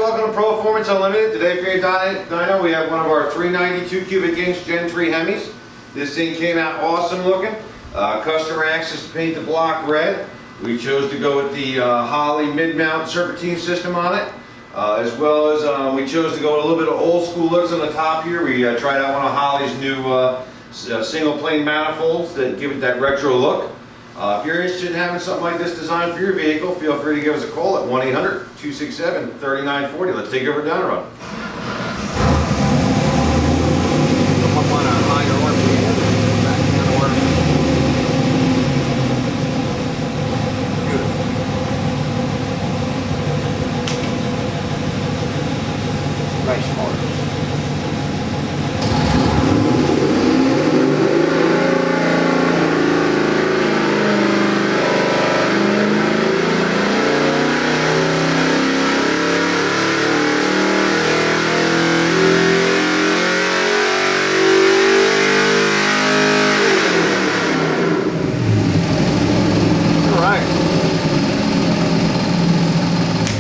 welcome to Proformance Unlimited. Today for your dyno, we have one of our 392 cubic inch Gen 3 Hemis. This thing came out awesome looking. Customer asked us to paint the block red. We chose to go with the Holley mid-mount serpentine system on it. As well as we chose to go with a little bit of old school looks on the top here. We tried out one of Holley's new single plane manifolds that give it that retro look. If you're interested in having something like this designed for your vehicle, feel free to give us a call at 1-800-267-3940. Let's take over down the road. Nice motor.